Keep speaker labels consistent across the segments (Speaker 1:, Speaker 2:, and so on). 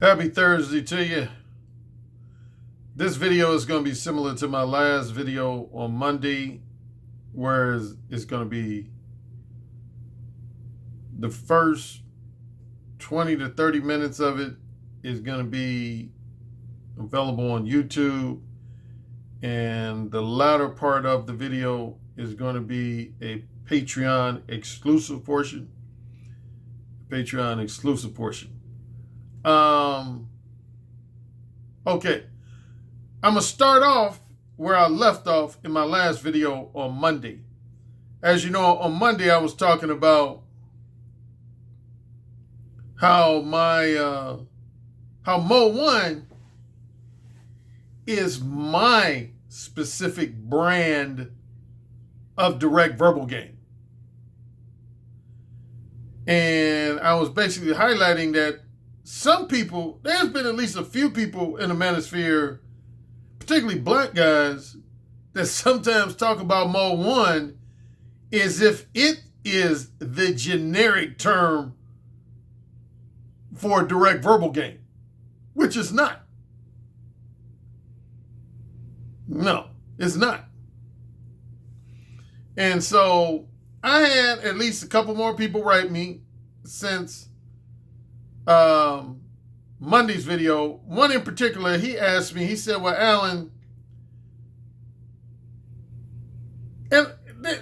Speaker 1: Happy Thursday to you. This video is going to be similar to my last video on Monday, where it's going to be the first 20 to 30 minutes of it is going to be available on YouTube, and the latter part of the video is going to be a Patreon exclusive portion. Okay, I'm gonna start off where I left off in my last video on Monday. As you know, on Monday I was talking about how Mo 1 is my specific brand of direct verbal game. And I was basically highlighting that some people, there's been at least a few people in the manosphere, particularly black guys, that sometimes talk about Mo 1 as if it is the generic term for direct verbal game, which is not. No, it's not. And so I had at least a couple more people write me since Monday's video. One in particular, he asked me, he said, well, Alan, and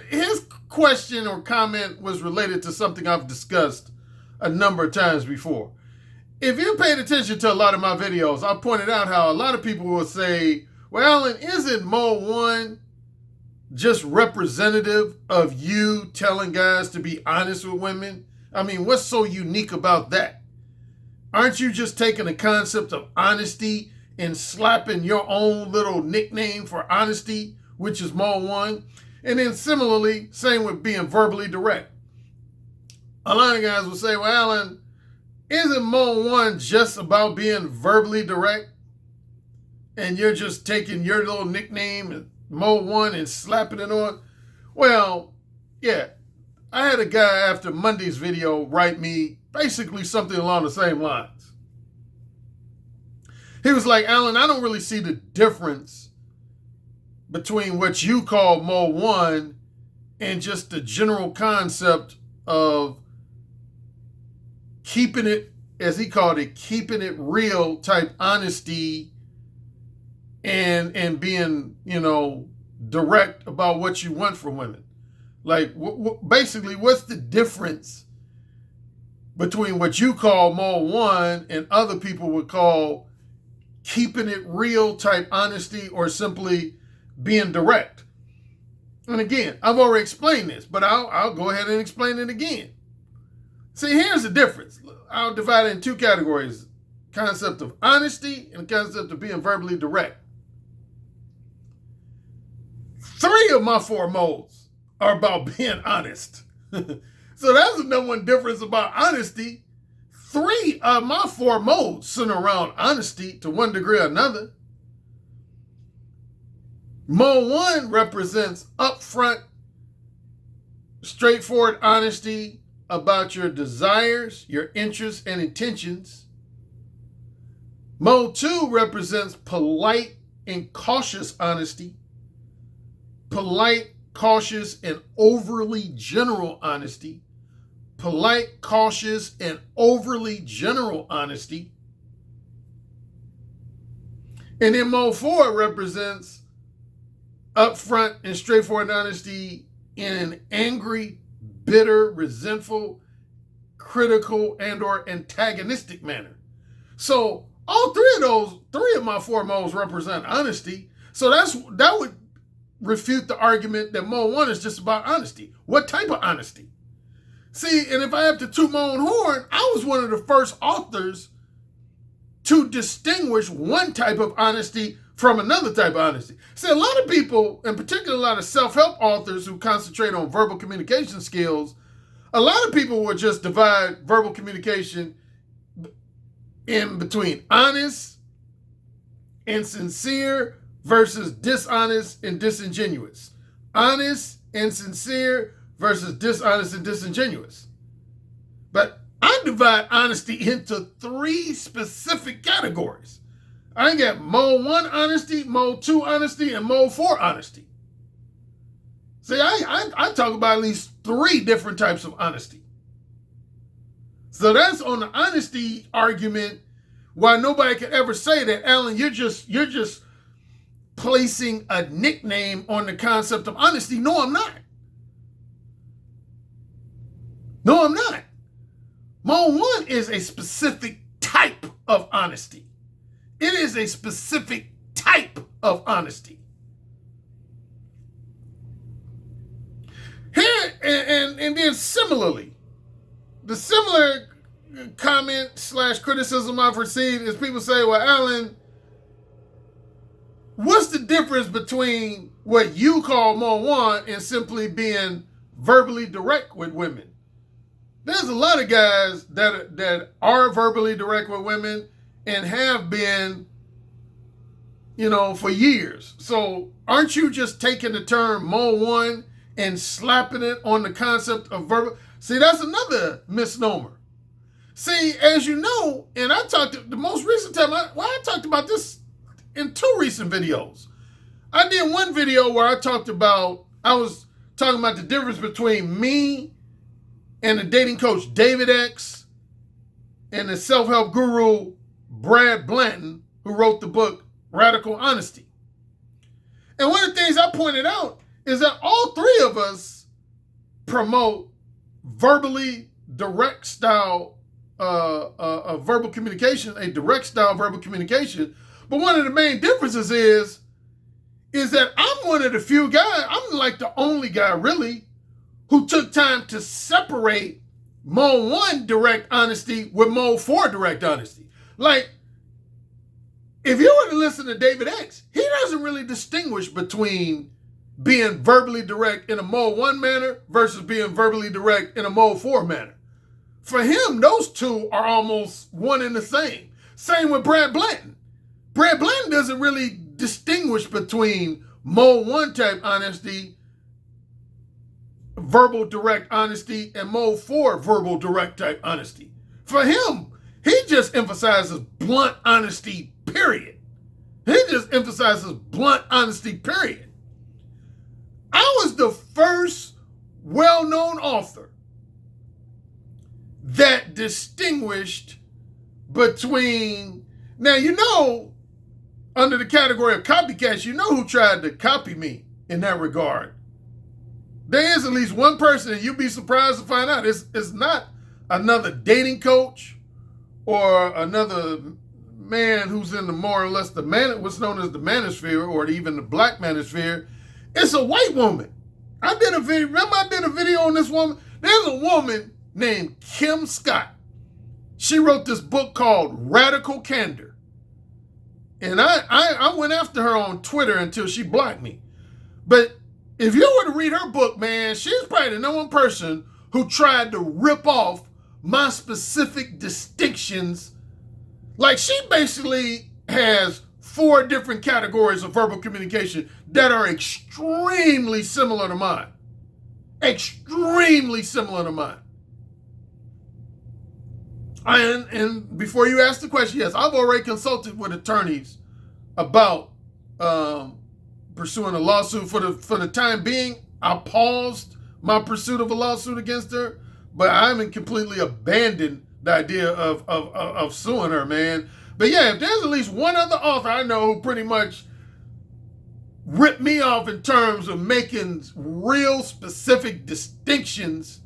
Speaker 1: his question or comment was related to something I've discussed a number of times before. If you paid attention to a lot of my videos, I pointed out how a lot of people will say, well, Alan, isn't Mo 1 just representative of you telling guys to be honest with women? I mean, what's so unique about that? Aren't you just taking the concept of honesty and slapping your own little nickname for honesty, which is Mo 1? And then similarly, same with being verbally direct. A lot of guys will say, well, Alan, isn't Mo 1 just about being verbally direct? And you're just taking your little nickname and Mo 1 and slapping it on? Well, yeah. I had a guy after Monday's video write me basically something along the same lines. He was like, Alan, I don't really see the difference between what you call Mo 1 and just the general concept of keeping it, as he called it, keeping it real type honesty and being, direct about what you want from women. Like, basically, what's the difference between what you call Mo 1 and other people would call keeping it real type honesty or simply being direct? And again, I've already explained this, but I'll go ahead and explain it again. See, here's the difference. I'll divide it in two categories: concept of honesty and the concept of being verbally direct. 3 of my 4 modes are about being honest. So that's the number one difference about honesty. 3 of my 4 modes center around honesty to one degree or another. Mo 1 represents upfront, straightforward honesty about your desires, your interests, and intentions. Mo 2 represents polite and cautious honesty. Polite, cautious, and overly general honesty. Polite, cautious, and overly general honesty. And then Mo 4 represents upfront and straightforward honesty in an angry, bitter, resentful, critical, and or antagonistic manner. So all 3 of my 4 modes represent honesty. So that would refute the argument that Mo 1 is just about honesty. What type of honesty? See, and if I have to toot my own horn, I was one of the first authors to distinguish one type of honesty from another type of honesty. See, a lot of people, in particular a lot of self-help authors who concentrate on verbal communication skills, a lot of people will just divide verbal communication in between honest and sincere versus dishonest and disingenuous. Honest and sincere versus dishonest and disingenuous. But I divide honesty into 3 specific categories. I got mode 1 honesty, mode 2 honesty, and mode 4 honesty. See, I talk about at least 3 different types of honesty. So that's on the honesty argument, why nobody could ever say that, Alan, you're just placing a nickname on the concept of honesty. No, I'm not. No, I'm not. Mode 1 is a specific type of honesty. It is a specific type of honesty. Here, and then similarly, the similar comment / criticism I've received is people say, well, Alan, what's the difference between what you call mode 1 and simply being verbally direct with women? There's a lot of guys that are verbally direct with women and have been, for years. So aren't you just taking the term mode 1 and slapping it on the concept of verbal? See, that's another misnomer. See, as you know, and I talked the most recent time, I talked about this in 2 recent videos. I did one video where I was talking about the difference between me and the dating coach David X and the self-help guru Brad Blanton, who wrote the book Radical Honesty. And one of the things I pointed out is that all 3 of us promote verbally direct style verbal communication, a direct style verbal communication. But one of the main differences is that I'm one of the few guys, I'm like the only guy really, who took time to separate mode 1 direct honesty with mode 4 direct honesty. Like, if you were to listen to David X, he doesn't really distinguish between being verbally direct in a mode 1 manner versus being verbally direct in a mode 4 manner. For him, those 2 are almost one and the same. Same with Brad Blanton. Brad Blanton doesn't really distinguish between mode 1 type honesty, verbal direct honesty, and mode 4 verbal direct type honesty. For him, he just emphasizes blunt honesty, period. He just emphasizes blunt honesty, period. I was the first well-known author that distinguished between, now under the category of copycats, who tried to copy me in that regard. There is at least one person, and you'll be surprised to find out, it's not another dating coach or another man who's in the more or less what's known as the manosphere or even the black manosphere. It's a white woman. I did a video on this woman. There's a woman named Kim Scott. She wrote this book called Radical Candor. And I went after her on Twitter until she blocked me. But if you were to read her book, man, she's probably the number 1 person who tried to rip off my specific distinctions. Like, she basically has 4 different categories of verbal communication that are extremely similar to mine. Extremely similar to mine. And before you ask the question, yes, I've already consulted with attorneys about pursuing a lawsuit. For the time being, I paused my pursuit of a lawsuit against her, but I haven't completely abandoned the idea of suing her, man. But yeah, if there's at least one other author I know who pretty much ripped me off in terms of making real specific distinctions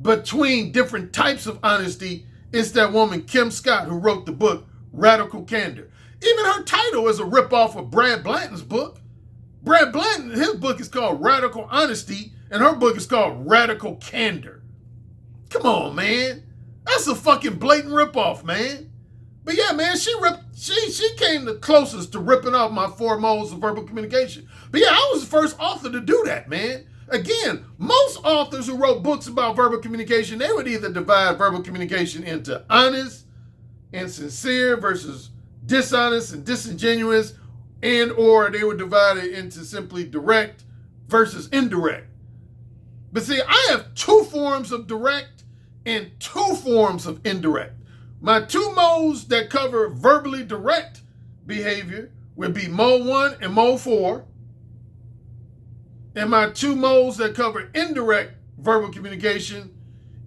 Speaker 1: between different types of honesty, it's that woman, Kim Scott, who wrote the book, Radical Candor. Even her title is a ripoff of Brad Blanton's book. Brad Blanton, his book is called Radical Honesty, and her book is called Radical Candor. Come on, man. That's a fucking blatant ripoff, man. But yeah, man, she came the closest to ripping off my 4 modes of verbal communication. But yeah, I was the first author to do that, man. Again, most authors who wrote books about verbal communication, they would either divide verbal communication into honest and sincere versus dishonest and disingenuous, and or they would divide it into simply direct versus indirect. But see, I have 2 forms of direct in two forms of indirect. My two modes that cover verbally direct behavior would be mode 1 and mode 4. And my two modes that cover indirect verbal communication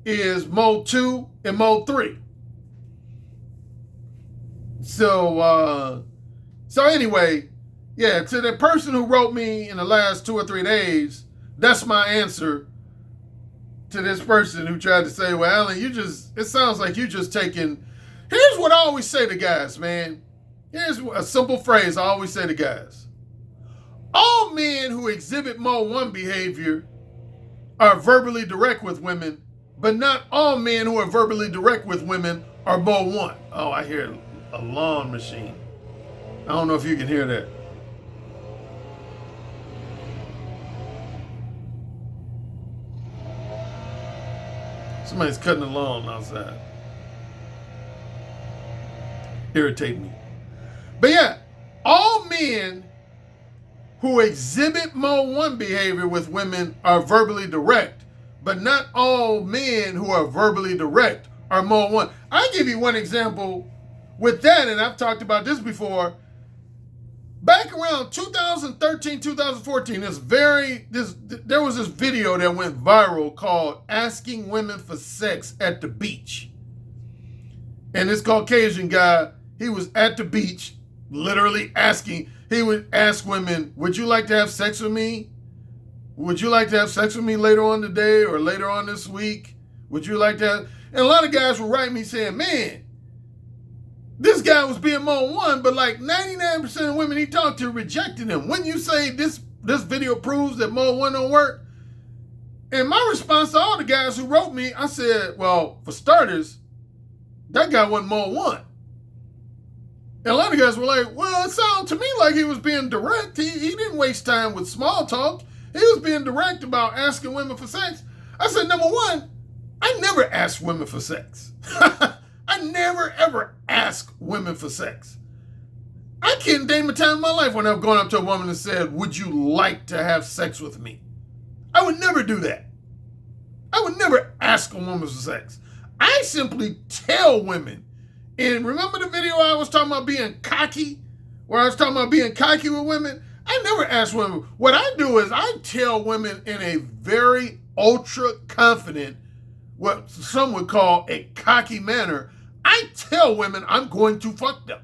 Speaker 1: is mode 2 and mode 3. So anyway, yeah, to the person who wrote me in the last 2 or 3 days, that's my answer to this person who tried to say, well, Alan, it sounds like you just taking, here's what I always say to guys, man. Here's a simple phrase I always say to guys. All men who exhibit mode 1 behavior are verbally direct with women, but not all men who are verbally direct with women are mode 1. Oh, I hear a lawn machine. I don't know if you can hear that. Somebody's cutting the lawn outside. Irritate me. But yeah, all men who exhibit mode 1 behavior with women are verbally direct, but not all men who are verbally direct are mode 1. I'll give you one example with that, and I've talked about this before. Back around 2013, 2014, there was this video that went viral called Asking Women for Sex at the Beach. And this Caucasian guy, he was at the beach, literally asking, he would ask women, would you like to have sex with me? Would you like to have sex with me later on today or later on this week? Would you like to have, and a lot of guys would write me saying, man, this guy was being mode 1, but like 99% of women he talked to rejected him. When you say this video proves that mode 1 don't work, and my response to all the guys who wrote me, I said, well, for starters, that guy wasn't mode 1. And a lot of guys were like, well, it sounded to me like he was being direct. He didn't waste time with small talk. He was being direct about asking women for sex. I said, number one, I never asked women for sex. I never, ever ask women for sex. I can't name a time in my life when I've gone up to a woman and said, would you like to have sex with me? I would never do that. I would never ask a woman for sex. I simply tell women, and remember the video I was talking about being cocky, where I was talking about being cocky with women? I never ask women. What I do is I tell women in a very ultra confident, what some would call a cocky manner, I tell women I'm going to fuck them.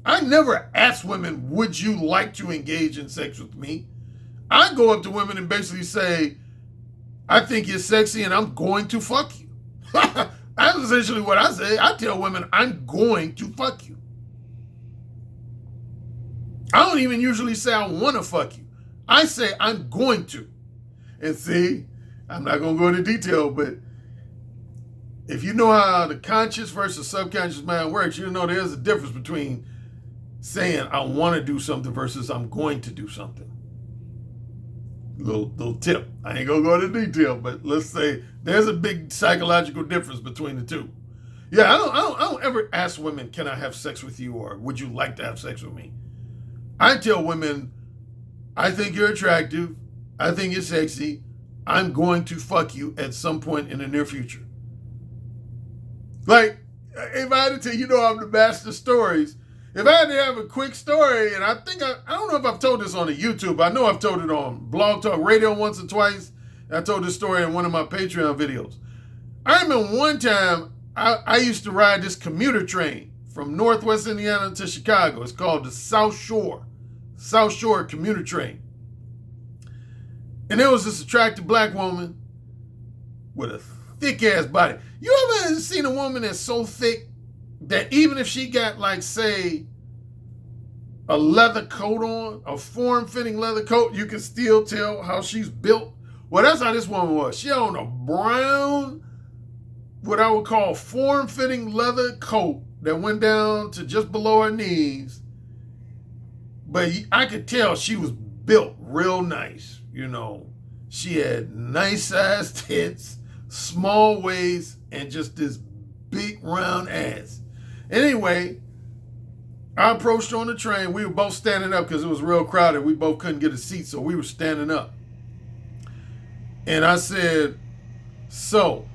Speaker 1: I never ask women, would you like to engage in sex with me? I go up to women and basically say, I think you're sexy and I'm going to fuck you. That's essentially what I say. I tell women I'm going to fuck you. I don't even usually say I want to fuck you. I say I'm going to. And see, I'm not going to go into detail, but if you know how the conscious versus subconscious mind works, you know there's a difference between saying I want to do something versus I'm going to do something. Little tip. I ain't gonna go into detail, but let's say there's a big psychological difference between the two. Yeah, I don't ever ask women, can I have sex with you, or would you like to have sex with me? I tell women, I think you're attractive, I think you're sexy, I'm going to fuck you at some point in the near future. Like, if I had to tell you, I'm the master of stories. If I had to have a quick story, and I don't know if I've told this on the YouTube, I know I've told it on Blog Talk Radio once or twice. I told this story in one of my Patreon videos. I remember one time, I used to ride this commuter train from Northwest Indiana to Chicago. It's called the South Shore commuter train. And there was this attractive black woman with a thick ass body. You ever seen a woman that's so thick that even if she got, like, say, a leather coat on, a form-fitting leather coat, you can still tell how she's built? Well, that's how this woman was. She had on a brown, what I would call form-fitting leather coat that went down to just below her knees. But I could tell she was built real nice, She had nice-sized tits, small waist, and just this big round ass. Anyway, I approached her on the train. We were both standing up because it was real crowded. We both couldn't get a seat, so we were standing up. And I said, so,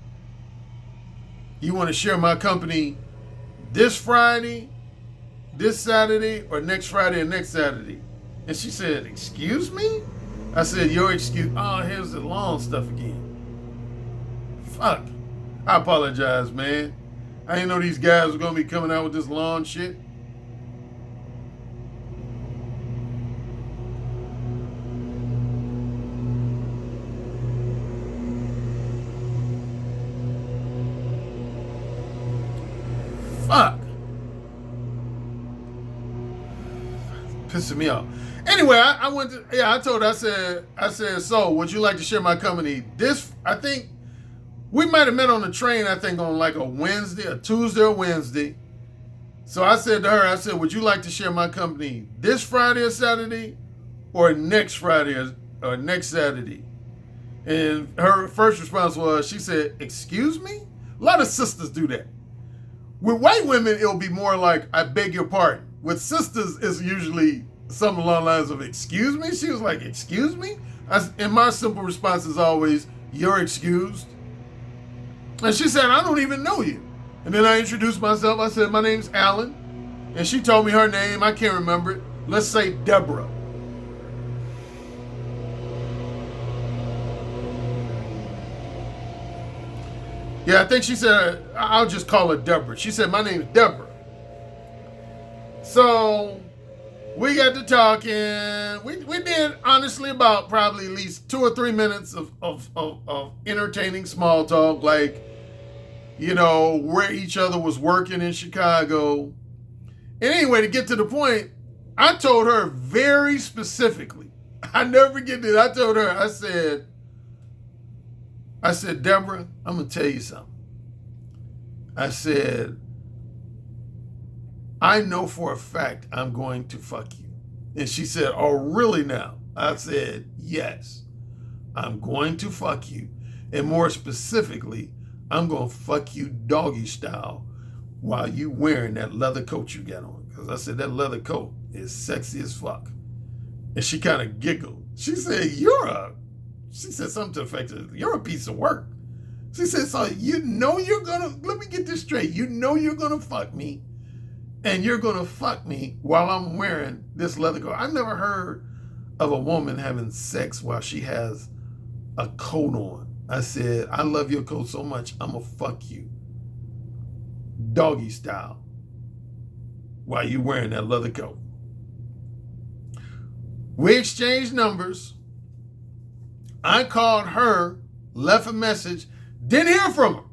Speaker 1: you want to share my company this Friday, this Saturday, or next Friday and next Saturday? And she said, excuse me? I said, your excuse. Oh, here's the lawn stuff again. Fuck. I apologize, man. I didn't know these guys were going to be coming out with this lawn shit. Fuck. Pissing me off. Anyway, I went to, I told her, I said, so would you like to share my company? I think we might have met on the train, I think on like a Tuesday or Wednesday. So I said to her, I said, would you like to share my company this Friday or Saturday or next Friday or next Saturday? And her first response was, she said, excuse me? A lot of sisters do that. With white women, it'll be more like, I beg your pardon. With sisters, it's usually something along the lines of, excuse me? She was like, excuse me? And my simple response is always, you're excused. And she said, I don't even know you. And then I introduced myself. I said, my name's Alan. And she told me her name. I can't remember it. Let's say Deborah. Yeah, I think she said, I'll just call her Deborah. She said, my name's Deborah. So we got to talking. We did, honestly, about probably at least 2 or 3 minutes of entertaining small talk, like, you know, where each other was working in Chicago. And anyway, to get to the point, I told her very specifically, I never forget this. I told her, I said, Deborah, I'm going to tell you something. I said, I know for a fact I'm going to fuck you. And she said, oh, really now? I said, yes, I'm going to fuck you. And more specifically, I'm going to fuck you doggy style while you wearing that leather coat you got on. Because I said, that leather coat is sexy as fuck. And she kind of giggled. She said, she said something to the effect of, you're a piece of work. She said, so you know you're going to, let me get this straight. You know you're going to fuck me. And you're going to fuck me while I'm wearing this leather coat. I've never heard of a woman having sex while she has a coat on. I said, I love your coat so much, I'm going to fuck you doggy style while you're wearing that leather coat. We exchanged numbers. I called her, left a message, didn't hear from her.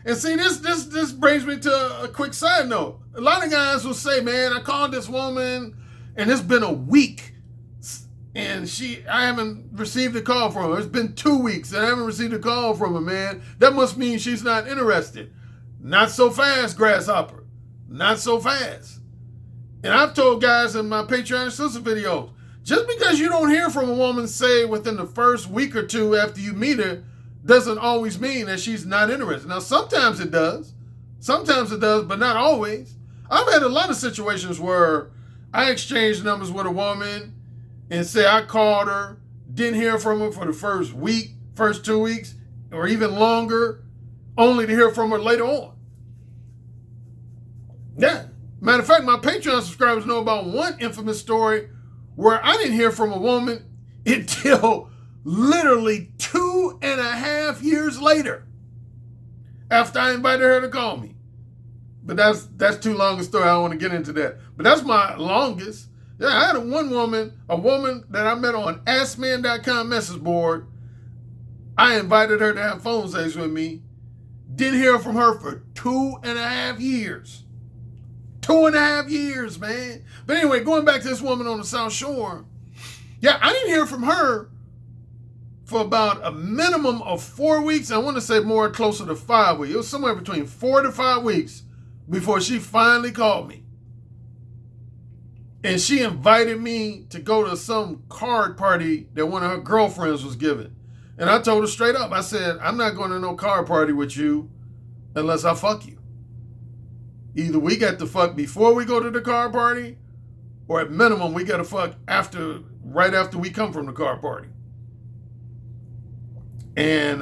Speaker 1: And see, this brings me to a quick side note. A lot of guys will say, man, I called this woman and it's been a week and I haven't received a call from her. It's been 2 weeks and I haven't received a call from her, man. That must mean she's not interested. Not so fast, grasshopper. Not so fast. And I've told guys in my Patreon exclusive videos, just because you don't hear from a woman, say, within the first week or two after you meet her, doesn't always mean that she's not interested. Now, sometimes it does. But not always. I've had a lot of situations where I exchanged numbers with a woman and say I called her, didn't hear from her for the first week, first 2 weeks, or even longer, only to hear from her later on. Yeah. Matter of fact, my Patreon subscribers know about one infamous story where I didn't hear from a woman until literally 2.5 years later after I invited her to call me. But that's too long a story. I don't want to get into that. But that's my longest. Yeah, I had a woman that I met on AskMan.com message board. I invited her to have phone sex with me. Didn't hear from her for 2.5 years. 2.5 years, man. But anyway, going back to this woman on the South Shore. Yeah, I didn't hear from her for about a minimum of 4 weeks. I want to say more closer to 5 weeks. It was somewhere between 4 to 5 weeks before she finally called me. And she invited me to go to some card party that one of her girlfriends was giving. And I told her straight up, I said, I'm not going to no card party with you unless I fuck you. Either we got to fuck before we go to the card party, or at minimum, we got to fuck right after we come from the card party. And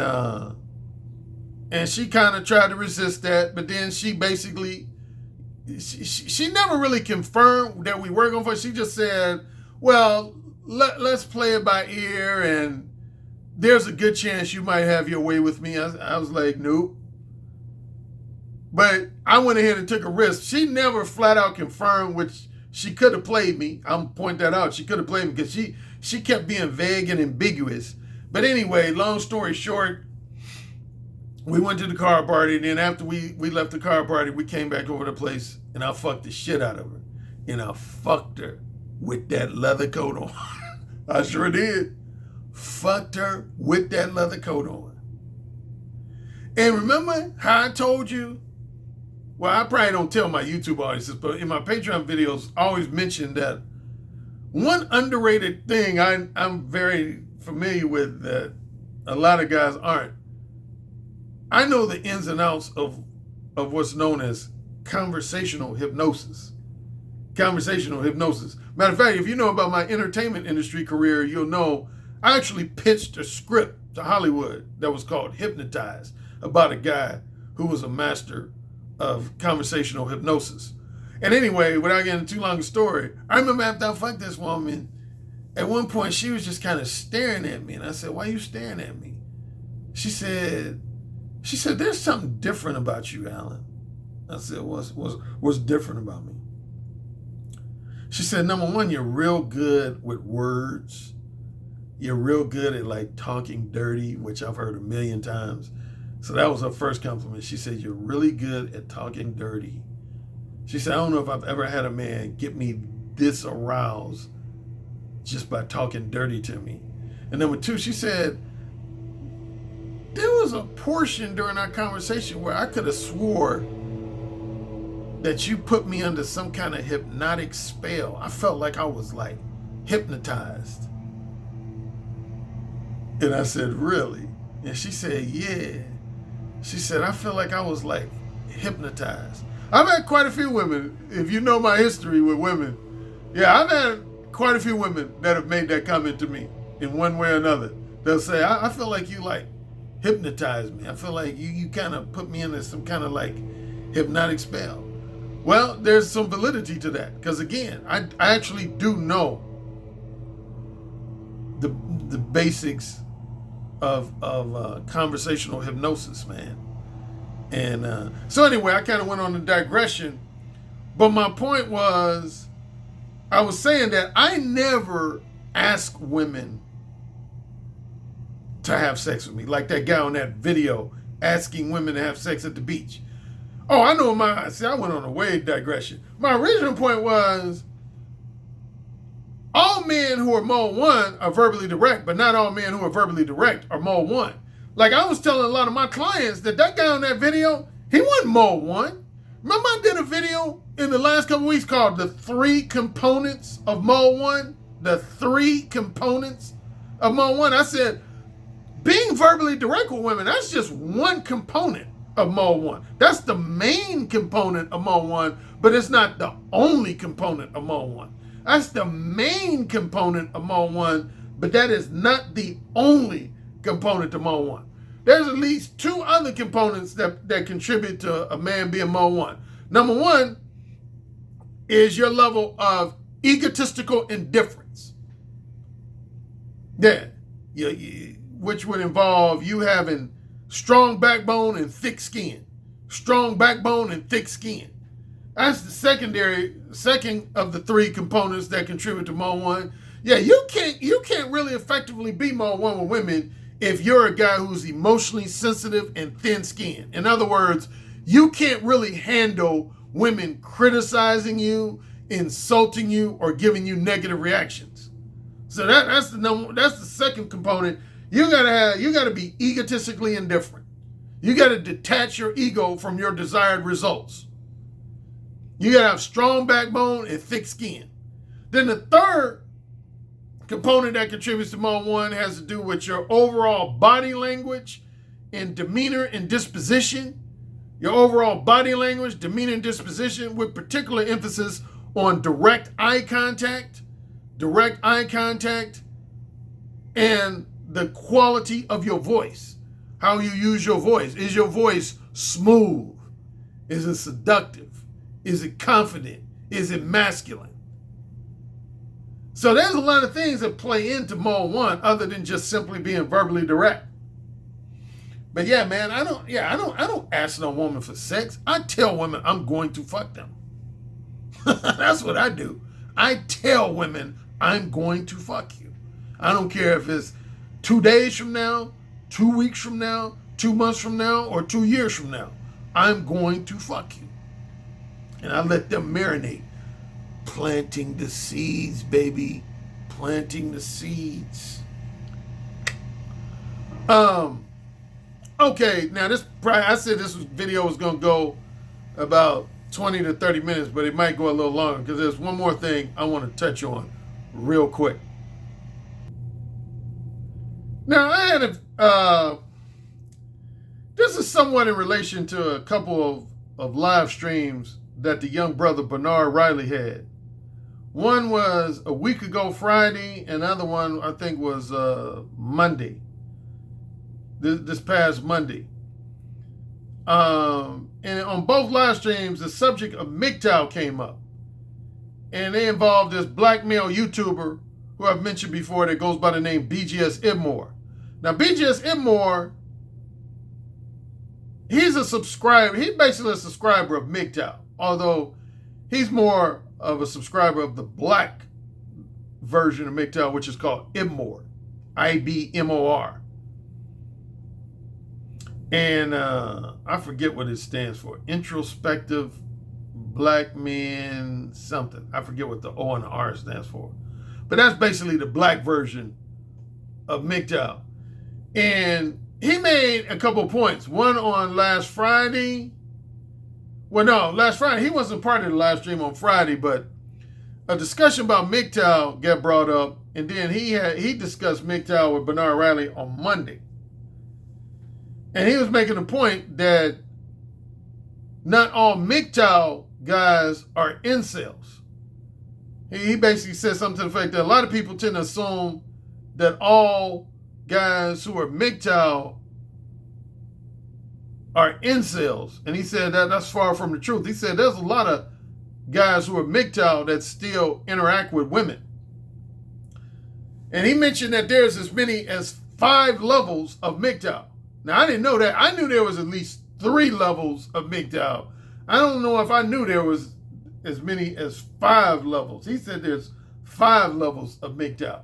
Speaker 1: And she kind of tried to resist that, but then she basically, she never really confirmed that we were going for. She just said, well, let's play it by ear, and there's a good chance you might have your way with me. I was like, nope. But I went ahead and took a risk. She never flat out confirmed, which she could have played me. I'm point that out. She could have played me because she kept being vague and ambiguous. But anyway, long story short, we went to the car party, and then after we left the car party, we came back over to the place, and I fucked the shit out of her. And I fucked her with that leather coat on. I sure did. Fucked her with that leather coat on. And remember how I told you? Well, I probably don't tell my YouTube audiences, but in my Patreon videos, I always mention that one underrated thing I'm very familiar with that a lot of guys aren't. I know the ins and outs of what's known as conversational hypnosis. Conversational hypnosis. Matter of fact, if you know about my entertainment industry career, you'll know I actually pitched a script to Hollywood that was called Hypnotized, about a guy who was a master of conversational hypnosis. And anyway, without getting too long a story, I remember after I fucked this woman, at one point she was just kind of staring at me, and I said, "Why are you staring at me?" She said, "There's something different about you, Alan." I said, what's different about me? She said, number one, you're real good with words. You're real good at like talking dirty, which I've heard a million times. So that was her first compliment. She said, you're really good at talking dirty. She said, I don't know if I've ever had a man get me this aroused just by talking dirty to me. And number two, she said, there was a portion during our conversation where I could have swore that you put me under some kind of hypnotic spell. I felt like I was like hypnotized. And I said, really? And she said, yeah. She said, I feel like I was like hypnotized. I've had quite a few women, if you know my history with women, yeah, I've had quite a few women that have made that comment to me in one way or another. They'll say, I feel like you like hypnotized me. I feel like you kind of put me into some kind of like hypnotic spell. Well, there's some validity to that because again, I actually do know the basics of conversational hypnosis, man. And so anyway, I kind of went on a digression, but my point was, I was saying that I never ask women to have sex with me, like that guy on that video asking women to have sex at the beach. Oh, I know I went on a way digression. My original point was, all men who are mode 1 are verbally direct, but not all men who are verbally direct are mode 1. Like I was telling a lot of my clients that guy on that video, he wasn't mode 1. Remember I did a video in the last couple weeks called The 3 Components of Mode 1? The 3 Components of Mode 1. I said, being verbally direct with women, that's just one component of mode 1. That's the main component of mode 1, but it's not the only component of mode 1. That's the main component of mode 1, but that is not the only component to mode 1. There's at least 2 other components that contribute to a man being mode 1. Number 1 is your level of egotistical indifference. Yeah, which would involve you having strong backbone and thick skin. Strong backbone and thick skin. That's the second of the 3 components that contribute to mode 1. Yeah, you can't really effectively be mode 1 with women if you're a guy who's emotionally sensitive and thin-skinned. In other words, you can't really handle women criticizing you, insulting you, or giving you negative reactions. So that's the second component. You gotta be egotistically indifferent. You gotta detach your ego from your desired results. You gotta have strong backbone and thick skin. Then the third component that contributes to mode 1 has to do with your overall body language and demeanor and disposition. Your overall body language, demeanor, and disposition, with particular emphasis on direct eye contact, and the quality of your voice. how you use your voice. Is your voice smooth? Is it seductive? Is it confident? Is it masculine? So there's a lot of things that play into mode 1 other than just simply being verbally direct. But yeah, man, I don't ask no woman for sex. I tell women I'm going to fuck them. That's what I do. I tell women I'm going to fuck you. I don't care if it's 2 days from now, 2 weeks from now, 2 months from now, or 2 years from now. I'm going to fuck you. And I let them marinate. Planting the seeds, baby. Planting the seeds. Okay, now I said this video was going to go about 20 to 30 minutes, but it might go a little longer because there's one more thing I want to touch on real quick. Now, I had this is somewhat in relation to a couple of live streams that the young brother Bernard Riley had. One was a week ago Friday, and the other one I think was Monday. This past Monday. And on both live streams, the subject of MGTOW came up. And they involved this black male YouTuber who I've mentioned before that goes by the name BGS Ibmore. Now, BGS Ibmore, he's basically a subscriber of MGTOW, although he's more of a subscriber of the black version of MGTOW, which is called Ibmore, IBMOR. And I forget what it stands for. Introspective Black Men something. I forget what the O and the R stands for. But that's basically the black version of MGTOW. And he made a couple points. One on last Friday. Well, no, last Friday. He wasn't part of the live stream on Friday, but a discussion about MGTOW got brought up. And then he discussed MGTOW with Bernard Riley on Monday. And he was making a point that not all MGTOW guys are incels. He basically said something to the fact that a lot of people tend to assume that all guys who are MGTOW are incels. And he said that that's far from the truth. He said there's a lot of guys who are MGTOW that still interact with women. And he mentioned that there's as many as 5 levels of MGTOW. Now, I didn't know that. I knew there was at least 3 levels of MGTOW. I don't know if I knew there was as many as 5 levels. He said there's 5 levels of MGTOW.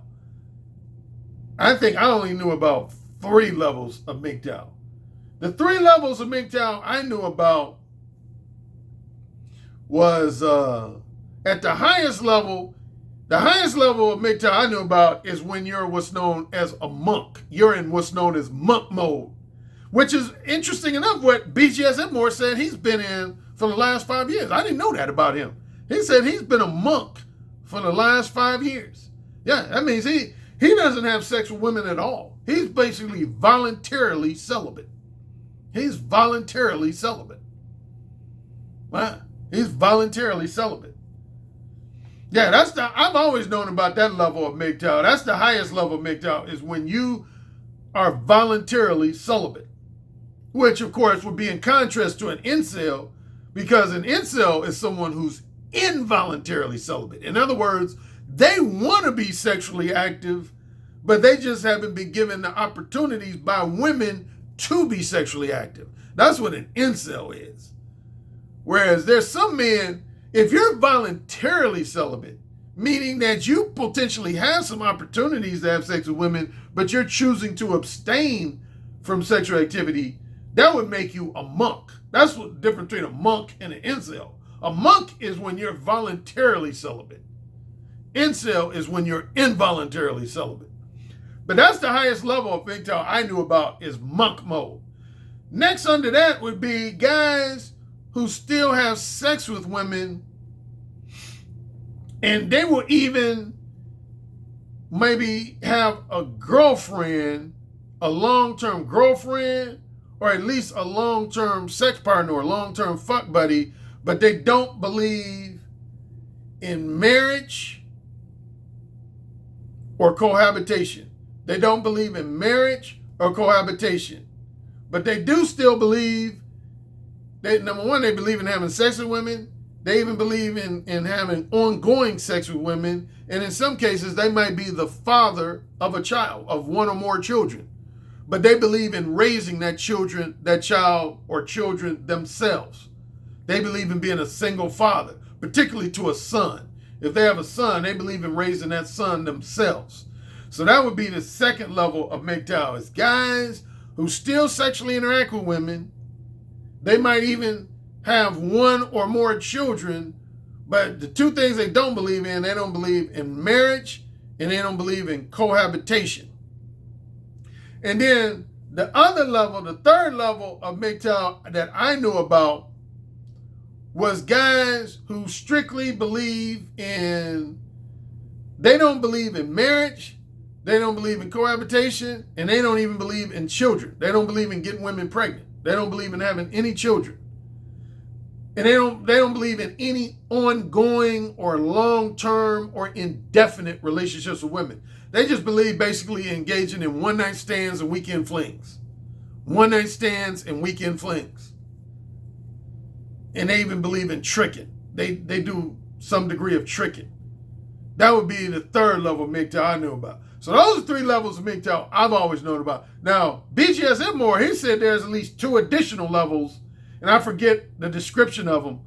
Speaker 1: I think I only knew about 3 levels of MGTOW. The 3 levels of MGTOW I knew about was at the highest level of MGTOW I knew about is when you're what's known as a monk. You're in what's known as monk mode. Which is interesting enough what BGS Ibmore said he's been in for the last 5 years. I didn't know that about him. He said he's been a monk for the last 5 years. Yeah, that means he doesn't have sex with women at all. He's basically voluntarily celibate. He's voluntarily celibate. Wow. He's voluntarily celibate. Yeah, I've always known about that level of MGTOW. That's the highest level of MGTOW is when you are voluntarily celibate. Which, of course, would be in contrast to an incel, because an incel is someone who's involuntarily celibate. In other words, they want to be sexually active, but they just haven't been given the opportunities by women to be sexually active. That's what an incel is. Whereas there's some men, if you're voluntarily celibate, meaning that you potentially have some opportunities to have sex with women, but you're choosing to abstain from sexual activity, that would make you a monk. That's the difference between a monk and an incel. A monk is when you're voluntarily celibate. Incel is when you're involuntarily celibate. But that's the highest level of MGTOW I knew about is monk mode. Next under that would be guys who still have sex with women, and they will even maybe have a girlfriend, a long-term girlfriend, or at least a long-term sex partner or long-term fuck buddy, but they don't believe in marriage or cohabitation. They don't believe in marriage or cohabitation. But they do still believe, number one, they believe in having sex with women. They even believe in having ongoing sex with women. And in some cases, they might be the father of a child, of one or more children. But they believe in raising that child or children themselves. They believe in being a single father, particularly to a son. If they have a son, they believe in raising that son themselves. So that would be the second level of MGTOW. It's guys who still sexually interact with women. They might even have one or more children, but the two things they don't believe in, they don't believe in marriage and they don't believe in cohabitation. And then the other level, the third level of MGTOW that I knew about was guys who strictly believe in, they don't believe in marriage, they don't believe in cohabitation, and they don't even believe in children. They don't believe in getting women pregnant. They don't believe in having any children. And they don't believe in any ongoing or long-term or indefinite relationships with women. They just believe basically engaging in one-night stands and weekend flings. One-night stands and weekend flings. And they even believe in tricking. They do some degree of tricking. That would be the third level of MGTOW I knew about. So those are three levels of MGTOW I've always known about. Now, BGS Edmore, he said there's at least 2 additional levels, and I forget the description of them.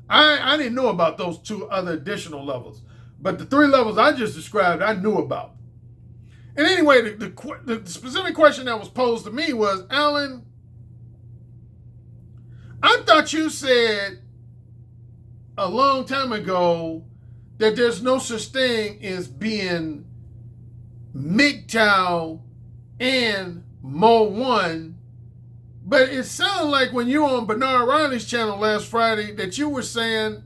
Speaker 1: I didn't know about those 2 other additional levels. But the 3 levels I just described, I knew about. And anyway, the specific question that was posed to me was, Alan, I thought you said a long time ago that there's no such thing as being MGTOW and Mo1, but it sounded like when you were on Bernard Riley's channel last Friday that you were saying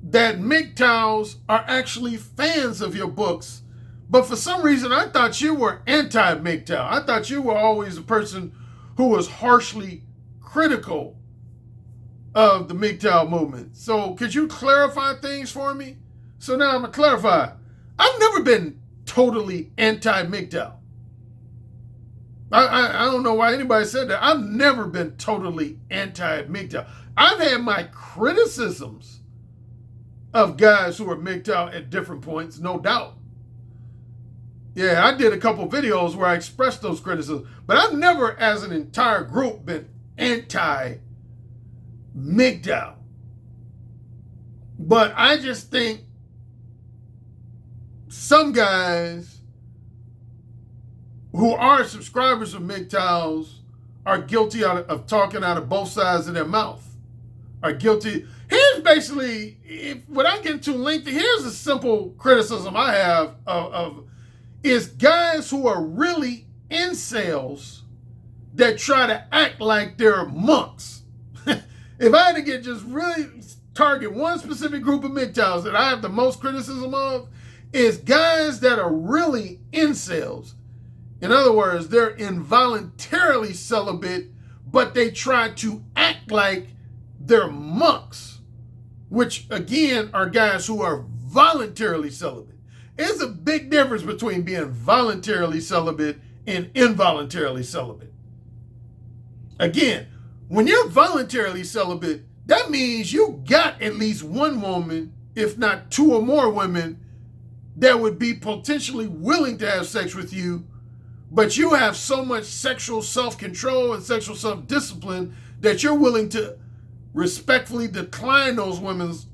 Speaker 1: that MGTOWs are actually fans of your books. But for some reason, I thought you were anti-MGTOW. I thought you were always a person who was harshly critical of the MGTOW movement. So could you clarify things for me? So now I'm going to clarify. I've never been totally anti-MGTOW. I don't know why anybody said that. I've never been totally anti-MGTOW. I've had my criticisms of guys who are MGTOW at different points, no doubt. Yeah, I did a couple videos where I expressed those criticisms, but I've never, as an entire group, been anti-MGTOW. But I just think some guys who are subscribers of MGTOWs are guilty of talking out of both sides of their mouth. Are guilty. Here's basically, without getting too lengthy, here's a simple criticism I have of is guys who are really incels that try to act like they're monks. If I had to get just really target one specific group of MGTOWs that I have the most criticism of, is guys that are really incels. In other words, they're involuntarily celibate, but they try to act like they're monks, which again are guys who are voluntarily celibate. There's a big difference between being voluntarily celibate and involuntarily celibate. Again, when you're voluntarily celibate, that means you got at least one woman, if not 2 or more women, that would be potentially willing to have sex with you, but you have so much sexual self-control and sexual self-discipline that you're willing to respectfully decline those women's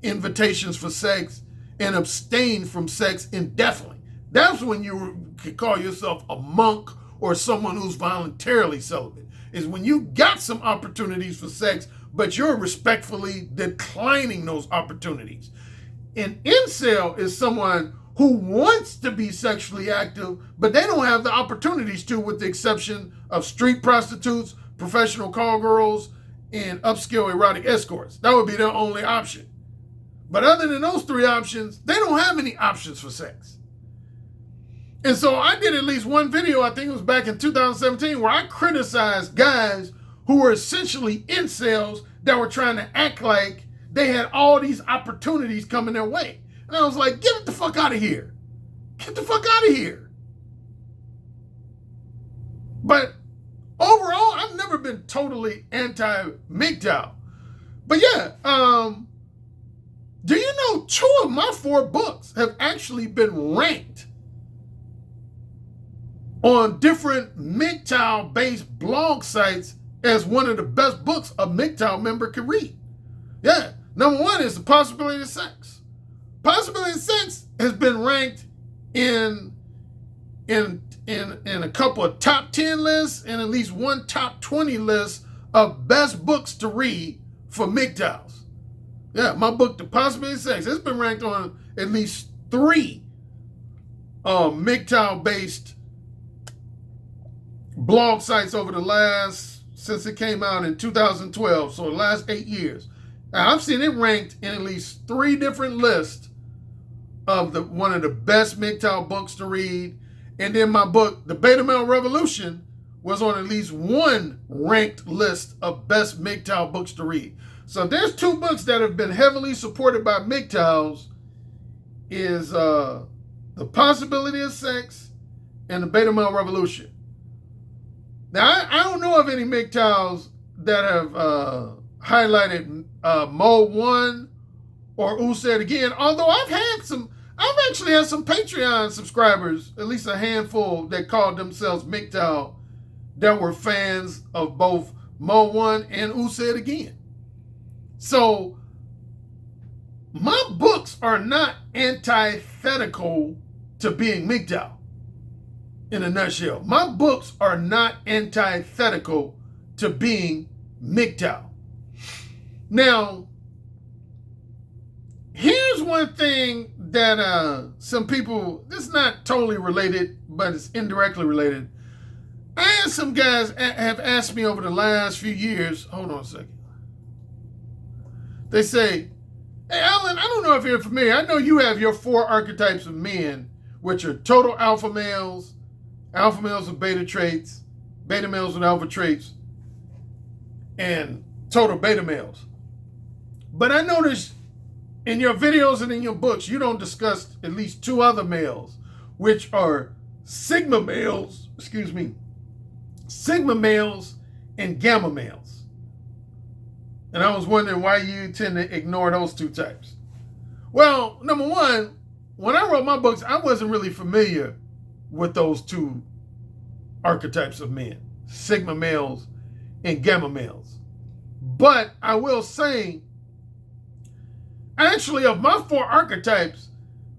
Speaker 1: invitations for sex and abstain from sex indefinitely. That's when you could call yourself a monk or someone who's voluntarily celibate, is when you got some opportunities for sex, but you're respectfully declining those opportunities. An incel is someone who wants to be sexually active, but they don't have the opportunities to, with the exception of street prostitutes, professional call girls, and upscale erotic escorts. That would be their only option. But other than those 3 options, they don't have any options for sex. And so I did at least one video, I think it was back in 2017, where I criticized guys who were essentially incels that were trying to act like they had all these opportunities coming their way. And I was like, get the fuck out of here. Get the fuck out of here. But been totally anti-MGTOW. But yeah, do you know 2 of my 4 books have actually been ranked on different MGTOW-based blog sites as one of the best books a MGTOW member could read? Yeah, number 1 is The Possibility of Sex. Possibility of Sex has been ranked in a couple of top 10 lists and at least one top 20 list of best books to read for MGTOWs. Yeah, my book, The Possibility of Sex, it's been ranked on at least 3 MGTOW-based blog sites since it came out in 2012, so the last 8 years. Now, I've seen it ranked in at least 3 different lists of one of the best MGTOW books to read. And then my book, The Beta Male Revolution, was on at least 1 ranked list of best MGTOW books to read. So there's 2 books that have been heavily supported by MGTOWs, is The Possibility of Sex and The Beta Male Revolution. Now, I don't know of any MGTOWs that have highlighted Mode 1 or Who Said Again, although I've actually had some Patreon subscribers, at least a handful, that called themselves MGTOW, that were fans of both Mode 1 and Who Said Again. So, my books are not antithetical to being MGTOW, in a nutshell. My books are not antithetical to being MGTOW. Now, here's one thing that some people, this is not totally related, but it's indirectly related. I had some guys have asked me over the last few years, hold on a second. They say, hey, Alan, I don't know if you're familiar. I know you have your 4 archetypes of men, which are total alpha males with beta traits, beta males with alpha traits, and total beta males. But I noticed in your videos and in your books, you don't discuss at least 2 other males, which are sigma males and gamma males. And I was wondering why you tend to ignore those 2 types. Well, number 1, when I wrote my books, I wasn't really familiar with those 2 archetypes of men, sigma males and gamma males. But I will say, actually, of my 4 archetypes,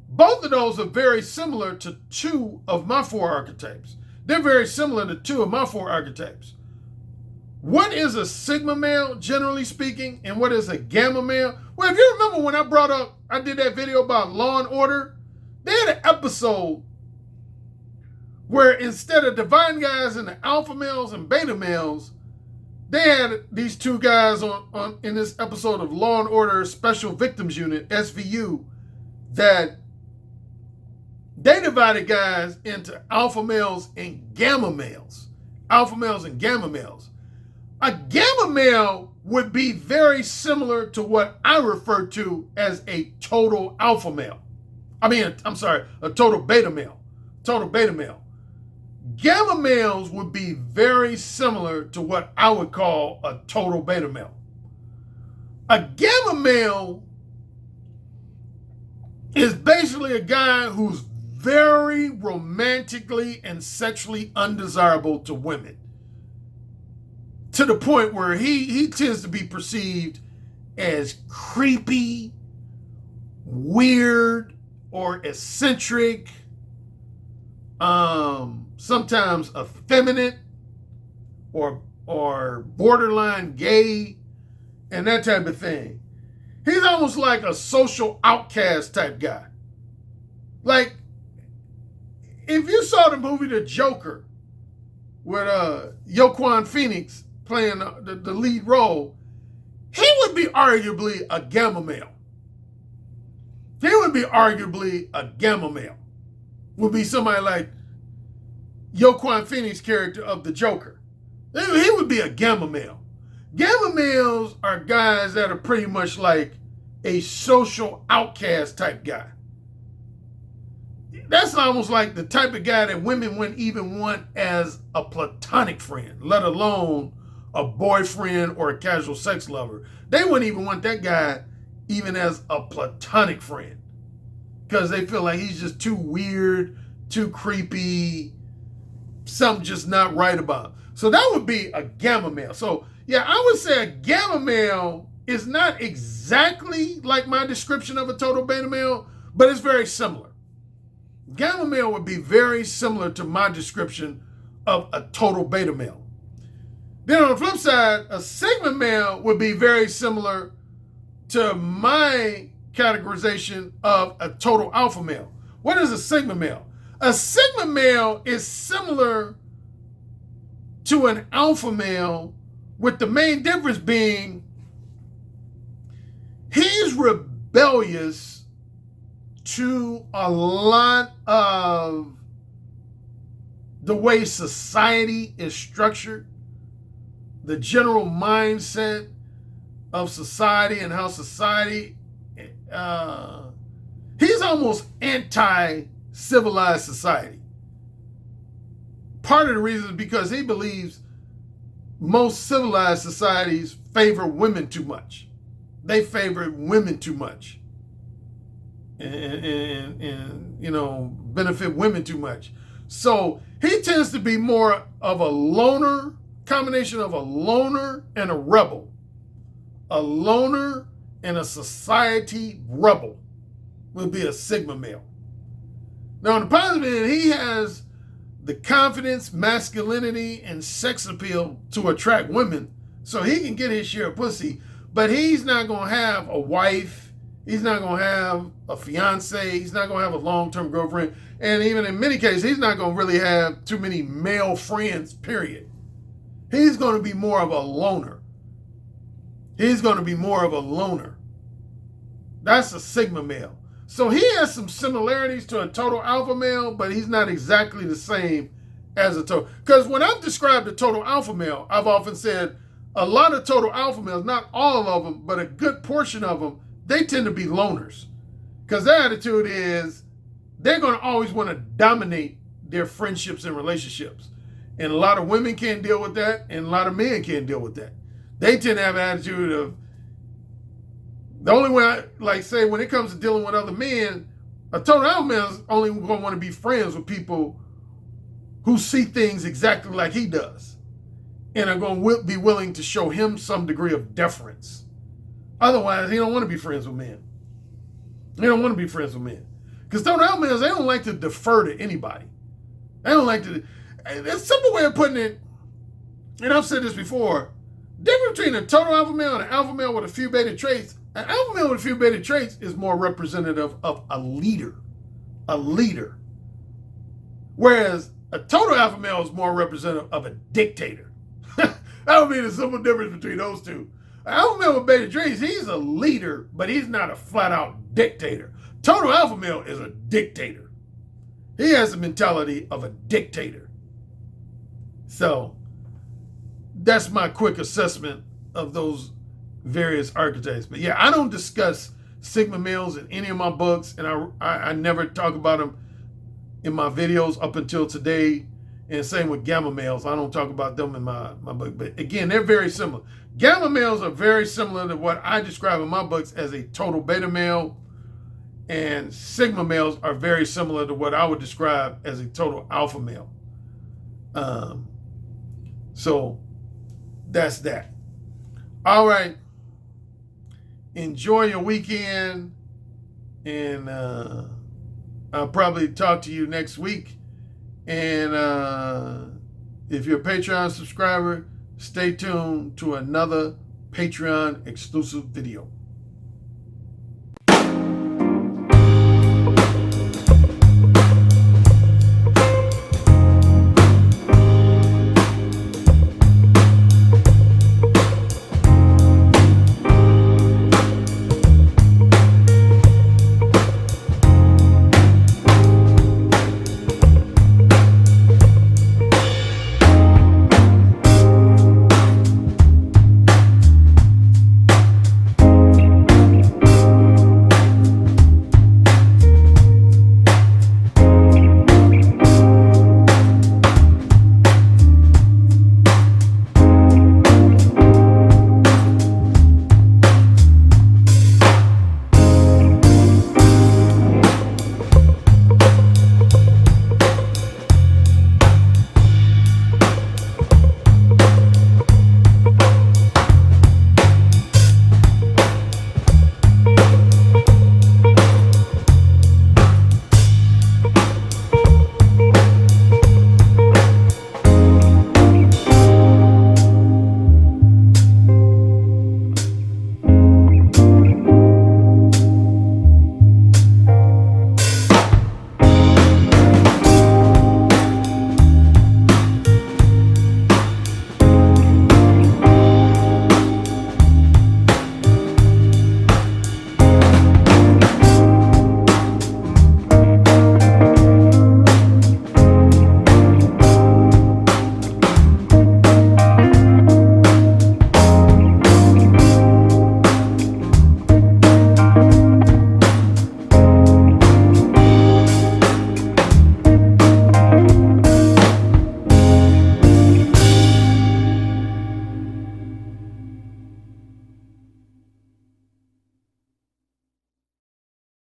Speaker 1: both of those are very similar to 2 of my 4 archetypes. They're very similar to 2 of my 4 archetypes. What is a sigma male, generally speaking, and what is a gamma male? Well, if you remember when I did that video about Law and Order, they had an episode where instead of dividing guys into alpha males and beta males, they had these 2 guys on in this episode of Law and Order Special Victims Unit, SVU, that they divided guys into alpha males and gamma males. Alpha males and gamma males. A gamma male would be very similar to what I refer to as a total alpha male. A total beta male. Total beta male. Gamma males would be very similar to what I would call a total beta male. A gamma male is basically a guy who's very romantically and sexually undesirable to women, to the point where he tends to be perceived as creepy, weird, or eccentric, sometimes effeminate, or borderline gay, and that type of thing. He's almost like a social outcast type guy. Like, if you saw the movie The Joker with Joaquin Phoenix playing the lead role, he would be arguably a gamma male. He would be arguably a gamma male. Would be somebody like Joaquin Phoenix character of the Joker. He would be a gamma male. Gamma males are guys that are pretty much like a social outcast type guy. That's almost like the type of guy that women wouldn't even want as a platonic friend, let alone a boyfriend or a casual sex lover. They wouldn't even want that guy even as a platonic friend because they feel like he's just too weird, too creepy, something just not right about him. So that would be a gamma male. So yeah, I would say a gamma male is not exactly like my description of a total beta male, but it's very similar. Gamma male would be very similar to my description of a total beta male. Then on the flip side, a sigma male would be very similar to my categorization of a total alpha male. What is a sigma male? A sigma male is similar to an alpha male, with the main difference being he's rebellious to a lot of the way society is structured, the general mindset of society and how society, he's almost anti-civilized society. Part of the reason is because he believes most civilized societies favor women too much. They favor women too much and you know, benefit women too much. So he tends to be more of a loner, combination of a loner and a rebel. A loner and a society rebel will be a sigma male. Now on the positive end, he has the confidence, masculinity, and sex appeal to attract women, so he can get his share of pussy, but he's not going to have a wife, he's not going to have a fiance, he's not going to have a long-term girlfriend, and even in many cases, he's not going to really have too many male friends, period. He's going to be more of a loner. He's going to be more of a loner. That's a sigma male. So he has some similarities to a total alpha male, but he's not exactly the same as a total. Because when I've described a total alpha male, I've often said a lot of total alpha males, not all of them, but a good portion of them, they tend to be loners. Because their attitude is they're going to always want to dominate their friendships and relationships. And a lot of women can't deal with that, and a lot of men can't deal with that. They tend to have an attitude of, the only way, say, when it comes to dealing with other men, a total alpha male is only going to want to be friends with people who see things exactly like he does and are going to be willing to show him some degree of deference. Otherwise, he don't want to be friends with men. He don't want to be friends with men. Because total alpha males, they don't like to defer to anybody. They don't like to. A simple way of putting it, and I've said this before, the difference between a total alpha male and an alpha male with a few beta traits, an alpha male with a few beta traits is more representative of a leader. A leader. Whereas a total alpha male is more representative of a dictator. That would be the simple difference between those two. An alpha male with beta traits, he's a leader, but he's not a flat-out dictator. Total alpha male is a dictator. He has the mentality of a dictator. So that's my quick assessment of those various archetypes. But yeah, I don't discuss sigma males in any of my books, and I never talk about them in my videos up until today. And same with gamma males. I don't talk about them in my book. But again, they're very similar. Gamma males are very similar to what I describe in my books as a total beta male. And sigma males are very similar to what I would describe as a total alpha male. So that's that. All right. Enjoy your weekend. And I'll probably talk to you next week. And if you're a Patreon subscriber, stay tuned to another Patreon exclusive video.